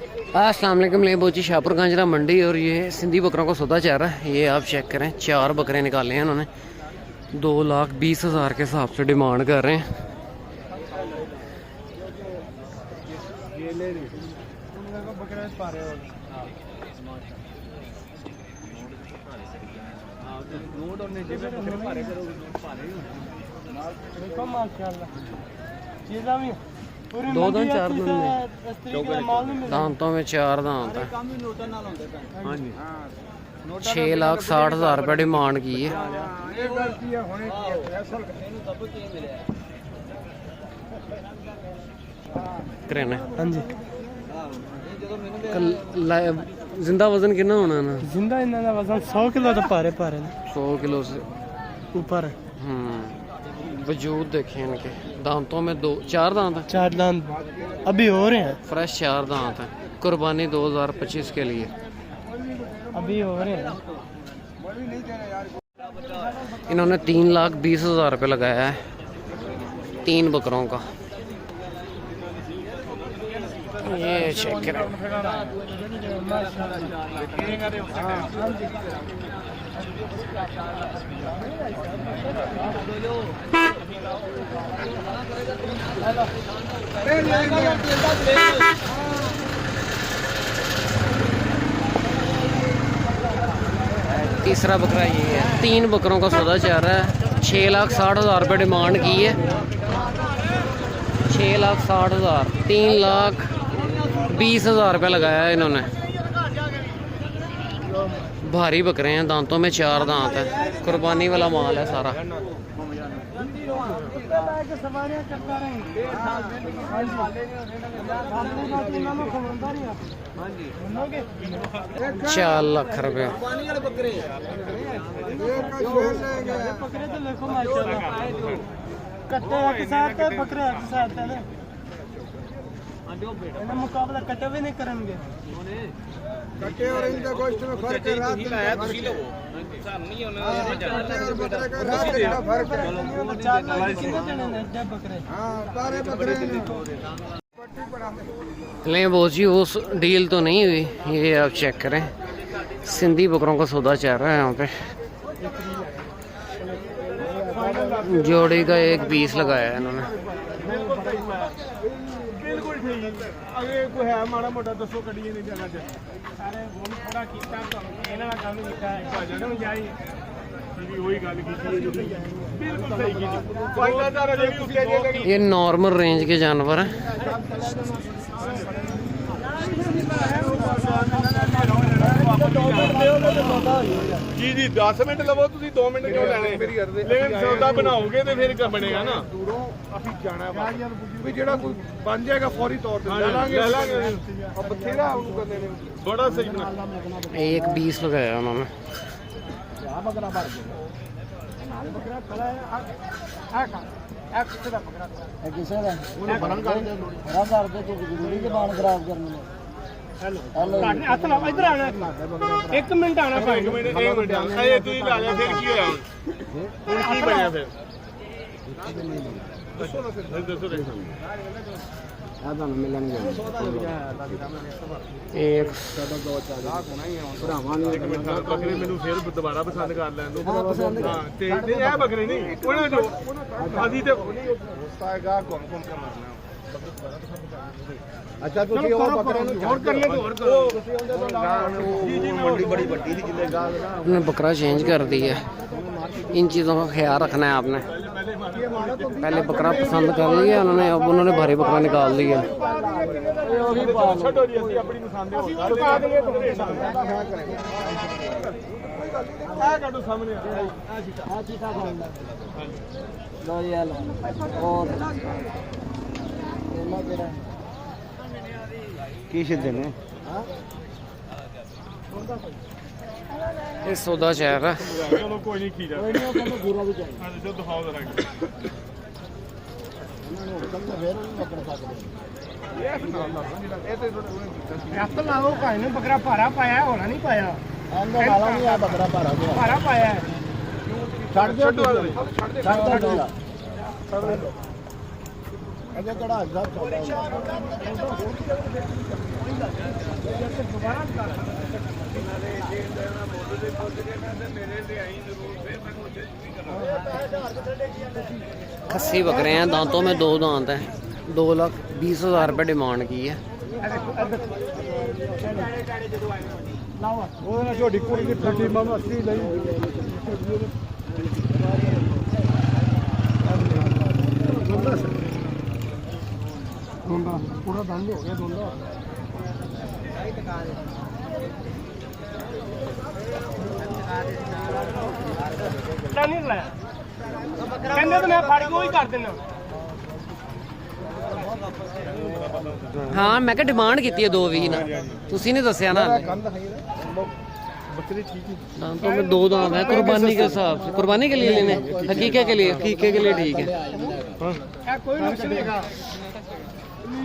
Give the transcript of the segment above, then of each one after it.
अस्सलाम वालेकुम। ले बोची शाहपुर गांजरा मंडी और ये सिंधी बकरों का सौदा चल रहा है। ये आप चेक करें, 4 बकरे निकाले हैं उन्होंने। 2,20,000 के हिसाब से डिमांड कर रहे हैं। दो दांत 4 दांतों में 4 दांत है। 6,60,000 रुपये डिमांड की है। जिंदा वजन कितना होना है ना? जिंदा इन्हों का वजन 100 किलो तो पारे 100 किलो से ऊपर। वजूद देखें इनके। दांतों में 4 दांत है। 4 दांत अभी हो रहे हैं। फ्रेश 4 दांत है। कुर्बानी 2025 के लिए अभी हो रहे हैं। इन्होंने 3,20,000 रुपये लगाया है 3 बकरों का। ये चेक करें। तीसरा बकरा ये है। 3 बकरों का सौदा चल रहा है। 6,60,000 रुपये डिमांड की है। 6,60,000 3,20,000 रुपये लगाया है इन्होंने। भारी बकरे हैं। दांतों में 4 दांत है। कुर्बानी वाला माल है सारा। चार लाख रुपये। मुकाबला कटे भी नहीं करेंगे। कटे और इनका गोश्त में फर्क है। रात ले बोझी उस डील तो नहीं हुई। ये आप चेक करें, सिंधी बकरों का सौदा चल रहा है यहाँ पे। जोड़ी का 1 पीस लगाया है इन्होंने। बिल्कुल ठीक अगे कोई है माड़ा मोटा दसो कड़ी नहीं जाना चाहिए। सारे फोन थोड़ा कीता तो इन्हां दा काम कीता है। भाजन में जाई भी वही गल कीती है। बिल्कुल सही कीती। फायदा अजे भी उसके जे ये नॉर्मल रेंज के जानवर हैं। जी जी 10 मिनट लवो तुसी 2 मिनट क्यों लेने? लेकिन सौदा बनाओगे तो फिर क्या बनेगा ना। दूरों अभी जाना है भी जेड़ा कोई बन जाएगा फौरी तौर पे ले लांगे और बथेरा उनको करने ने बड़ा सही बना। 1 पीस लगाया उन्होंने। बकरा भर गया बकरा खड़ा है आ किसे दा बकरा है किसे दा ਉਹਨੇ ਬਰਨ ਕਰ ਦੇ ਬੜਾ ਕਰਦੇ ਤੂੰ ਜ਼ਿੰਦਗੀ ਦੇ ਬਾਣ ਖਰਾਬ ਕਰਨੇ ਨੇ। हेलो हथ ला इधर आना 1 मिनट आना 1 मिनट आना ये तू ही ला जा फिर की होया हुन की बनया फिर दसो ना फिर दसो रे आ ਤੁਹਾਨੂੰ ਮਿਲਣਗੇ। एक ਭਰਾਵਾਂ ਨੇ ਬੱਕਰੇ ਮੈਨੂੰ ਫਿਰ ਦੁਬਾਰਾ ਪਸੰਦ ਕਰ ਲੈਣ ਦੋ। ਹਾਂ ਤੇ ਇਹ ਬੱਕਰੇ ਨਹੀਂ ਉਹਨਾਂ ਜੋ ਅਸੀਂ ਤੇ ਹੋਸਤਾਏਗਾ ਕੌਣ ਕੌਣ ਕਰਨਾ। अच्छा तुसी और बकरे नु और कर ले तो और करो तुसी ओंदे तो मंडी बड़ी बड़ी दी जिले गा उन्होंने बकरा चेंज कर दिया। इन चीज़ों का ख्याल रखना है आपने। पहले बकरा पसंद कर लिया उन्होंने, अब उन्होंने भारी बकरा निकाल लिया। छड्डो जी असि अपनी पसंद दे चुका देंगे तो आ काटो सामने आ चीटा खांदा लो ये लो और ਇਹਨਾਂ ਜਿਹੜਾ ਕੀ ਸਿੱਧੇ ਨੇ ये सौदा चल रहा है। ਚਲੋ ਕੋਈ ਨਹੀਂ ਖੀਰਾ ਕੋਈ ਨਹੀਂ ਉਹ ਕਹਿੰਦਾ ਗੂਰਾ ਵੀ ਚਾਹੀਦਾ। ਹਾਂ ਜੋ ਦਿਖਾਓ ਜ਼ਰਾ ਇਹਨਾਂ ਨੂੰ ਹੁਕਮ ਤਾਂ ਫੇਰ ਨਹੀਂ ਪਕੜ ਸਕਦੇ। ਇਹ ਸੁਣਾ ਲਾ ਇਹ ਤੇ ਹੱਥ ਲਾਓ ਭਾਈ ਨੇ ਬੱਕਰਾ ਭਾਰਾ ਪਾਇਆ ਹੋਣਾ ਨਹੀਂ ਪਾਇਆ। ਆਂਦਾ ਵਾਲਾ ਨਹੀਂ ਆ ਬੱਕਰਾ ਭਾਰਾ ਪਾਇਆ ਛੱਡ ਦਿਓ ਛੱਡ ਦਿਓ ਛੱਡ ਦਿਓ ਅੱਗੇ ਕਿਹੜਾ ਅੱਗਾ ਚੱਲਦਾ खस्सी बकरे हैं, दांतों में 2 दांत हैं। 2,20,000 रुपये डिमांड की है। पूरा बंद हो गया दोनों। नहीं लाया कहने तो मैं फाड़ी को ही कर देना। हाँ मैं क्या डिमांड की है 2,20 ना, तुसी नहीं दसिया ना। बकरी ठीक है। दांतों में 2 दांत है, कुर्बानी के हिसाब से। कुर्बानी के लिए लेने, हकीके के लिए, हकीके के लिए ठीक है। कोई नुकसान नहीं है।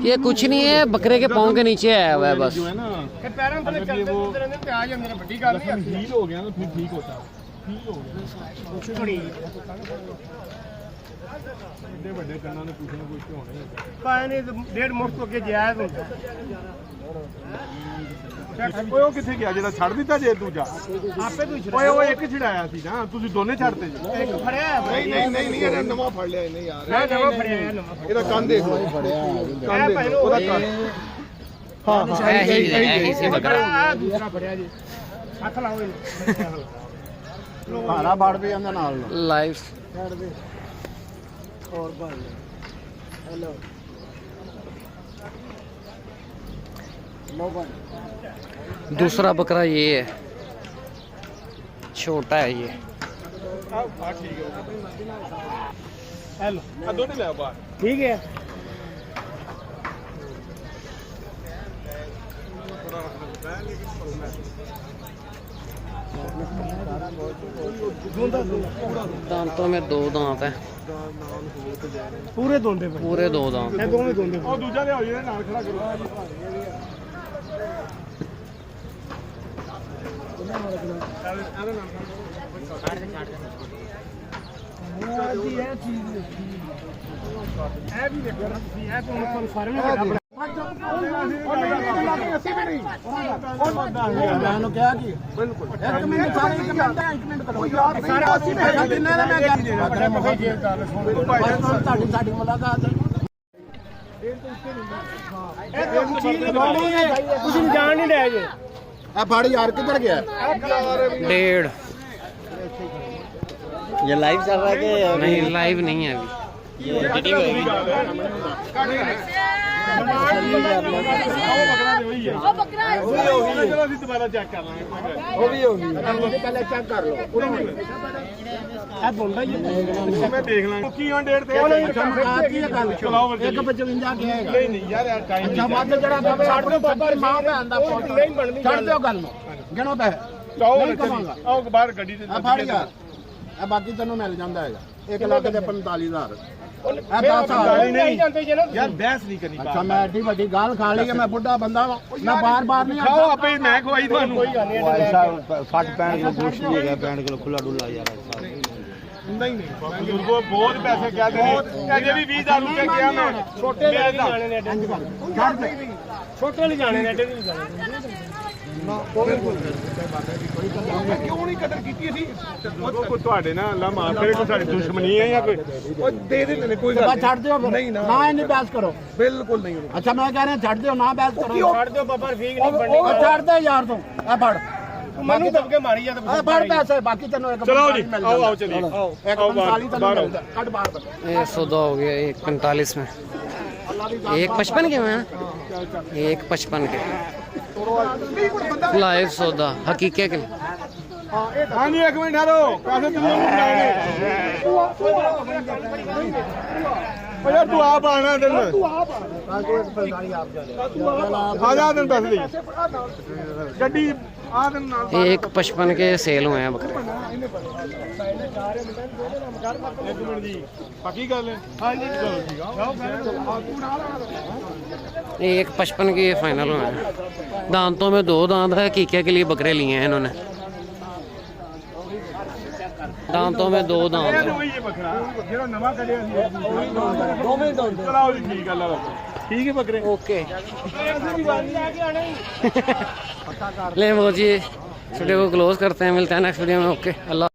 ये कुछ नहीं है, बकरे के पाँव के नीचे आया हुआ है बस। पैरों तले चलते रहते पे आ जाते हैं, बड़ी गल नहीं। हील हो गया ना फिर ठीक होता है। हील हो गया बड़ी बड़े बड़े कन्ना ने कुछ ना कुछ होने पाए नहीं। 1.5 मुफ्त हो के जायज होता ਓਏ ਉਹ ਕਿੱਥੇ ਗਿਆ ਜਿਹੜਾ ਛੱਡ ਦਿੱਤਾ ਜੇ ਦੂਜਾ ਆਪੇ ਤੂੰ ਓਏ ਉਹ ਇੱਕ ਛੜਾਇਆ ਸੀ ਨਾ, ਤੁਸੀਂ ਦੋਨੇ ਛੱਡਤੇ ਜੀ। ਇੱਕ ਫੜਿਆ ਨਹੀਂ ਇਹਨੇ ਨਵਾਂ ਫੜ ਲਿਆ ਇਹਨੇ ਯਾਰ। ਮੈਂ ਨਵਾਂ ਫੜਿਆ ਇਹਦਾ ਕੰਨ ਦੇਖ ਲਓ, ਫੜਿਆ ਕੰਨ ਦੇਖ ਲਓ ਉਹਦਾ ਕੰਨ। ਹਾਂ ਇਹੀ ਸੀ ਬਕਰਾ। ਆ ਦੂਸਰਾ ਫੜਿਆ ਜੀ, ਹੱਥ ਲਾਓ ਇਹਨੂੰ। ਭਾਰਾ ਵੜ ਵੀ ਜਾਂਦਾ ਨਾਲ ਲਾਈਵ ਛੱਡ ਦੇ ਹੋਰ ਭਾਈ। ਹੈਲੋ लो भाई। दूसरा बकरा ये है, छोटा है ये। ठीक है। दांतों में 2 दांत है, पूरे दोंदे पे पूरे 2 दांत। ਇਹ ਦੋਵੇਂ ਦੋਂਦੇ ਉਹ ਦੂਜਾ ਲਿਆਓ ਜਿਹਦੇ ਨਾਲ ਖੜਾ ਕਰੋ। ਇਹ ਵੀ ਦੇਖੋ ਤੁਸੀਂ, ਇਹ ਤੋਂ ਕਨਫਰਮ ਨਹੀਂ ਕਰਨਾ। मैंने क्या की बिल्कुल 1 मिनट सारे 1 मिनट करो यार सारे 80 में दिने ने मैं क्या साडी मुलाकात ਤੁਸੀਂ ਜਾਣ ਨਹੀਂ ਰਹੇ ਜੇ। ए फाड़ी यार किधर गया 1.5। ये लाइव चल रहा है कि नहीं लाइव नहीं है अभी। ਦੁਬਾਰਾ ਚੈੱਕ ਕਰ ਲਾਂਗੇ। वो भी होगी पहले चेक कर लो ਇਹ ਬੋਲਦਾ ਹੀ ਮੈਂ ਦੇਖ ਲਾਂਗਾ ਕੀ on ਡੇਟ ਤੇ चलाओ 155 के ਨਹੀਂ ਨਹੀਂ ਯਾਰ ਇਹ ਟਾਈਮ अच्छा बात जरा छाड़ दो बाबा मां भैन दा ਨਹੀਂ ਬਣਨੀ। छाड़ दो गल गिनो पे नहीं कमांगा ਆਓ ਬਾਹਰ ਗੱਡੀ ਤੇ ਆ ਫੜ ਯਾਰ ਇਹ ਬਾਕੀ ਤੈਨੂੰ ਮਿਲ ਜਾਂਦਾ ਹੈਗਾ 1,45,000 ਇਹ 10,000 ਨਹੀਂ ਜਾਂਦੇ ਜੇ ਨਾ ਯਾਰ ਬਹਿਸ ਨਹੀਂ ਕਰਨੀ। ਅੱਛਾ ਮੈਂ ਐਡੀ ਵੱਡੀ ਗਾਲ ਖਾ ਲਈ ਹੈ, ਮੈਂ ਬੁੱਢਾ ਬੰਦਾ ਵਾਂ, ਮੈਂ ਬਾਰ-ਬਾਰ ਨਹੀਂ ਖਾਓ ਆਪੇ ਮੈਂ ਖਵਾਈ ਤੁਹਾਨੂੰ। ਕੋਈ ਗੱਲ ਨਹੀਂ 60-65 ਕਿਲੋ ਗੋਸ਼ਤ ਨਹੀਂ ਹੈਗਾ 65 ਕਿਲੋ ਖੁੱਲਾ ਡੁੱਲਾ ਯਾਰ ਨਹੀਂ ਨਹੀਂ ਬਜ਼ੁਰਗੋ ਬਹੁਤ ਪੈਸੇ ਕਹਦੇ ਨੇ, ਅਜੇ ਵੀ 20,000 ਰੁਪਏ ਕਿਹਾ ਮੈਂ। ਛੋਟੇ ਲੈ ਜਾਣੇ ਨੇ ਅੱਡੇ ਛੋਟੇ ਲੈ ਜਾਣੇ ਨੇ ਅੱਡੇ ਨਹੀਂ ਜਾਣੇ। ਕਿਉਂ ਨਹੀਂ ਕਦਰ ਕੀਤੀ ਸੀ ਕੋਈ ਤੁਹਾਡੇ ਨਾਲ ਅੱਲਾ ਮਾਫ ਕਰੇ, ਕੋਈ ਸਾਡੀ ਦੁਸ਼ਮਣੀ ਹੈ ਜਾਂ ਕੋਈ ਉਹ ਦੇ ਦਿੰਦੇ ਨੇ। ਕੋਈ ਗੱਲ ਬਸ ਛੱਡ ਦਿਓ ਨਹੀਂ ਨਾ ਇੰਨੀ ਬਹਿਸ ਕਰੋ ਬਿਲਕੁਲ ਨਹੀਂ। ਅੱਛਾ ਮੈਂ ਕਹਿ ਰਿਹਾ ਛੱਡ ਦਿਓ ਨਾ ਬਹਿਸ ਕਰੋ ਛੱਡ ਦਿਓ ਬਾਬਾ ਰਫੀਕ ਨਹੀਂ ਬਣਨੀ। ਛੱਡ ਦੇ ਯਾਰ ਤੂੰ ਇਹ ਫੜ ਮੈਨੂੰ ਦਬਕੇ ਮਾਰੀ ਜਾ ਤੇ ਇਹ ਫੜ ਪੈਸੇ ਬਾਕੀ ਤੈਨੂੰ ਇੱਕ ਚਲੋ ਜੀ ਆਓ ਆਓ ਚਲੀਏ ਆਓ ਇੱਕ 45 ਤੈਨੂੰ ਮਿਲਦਾ ਕੱਢ ਬਾਹਰ ये सौदा हो गया 1.45 में, 1.55 के में 1.55 के लाइव सौदा हकीके के। हाँ जी 1 मिनट ठहरो, पैसे तुझे यार तू आप आना दिन में आ जा दिन पैसे दे गड्डी आ दिन 1.55 के सेल हुए हैं बकरे। 1 मिनट जी पक्की गल है। हाँ जी चलो ठीक है 1.55 के फाइनल हुए हैं। दांतों में 2 दांत है, हकीके के लिए बकरे लिए हैं इन्होंने। दांतों में 2 दांत है। ठीक है बकरे ओके ले वो जी वीडियो को क्लोज करते हैं, मिलते हैं नेक्स्ट वीडियो में। ओके अल्लाह।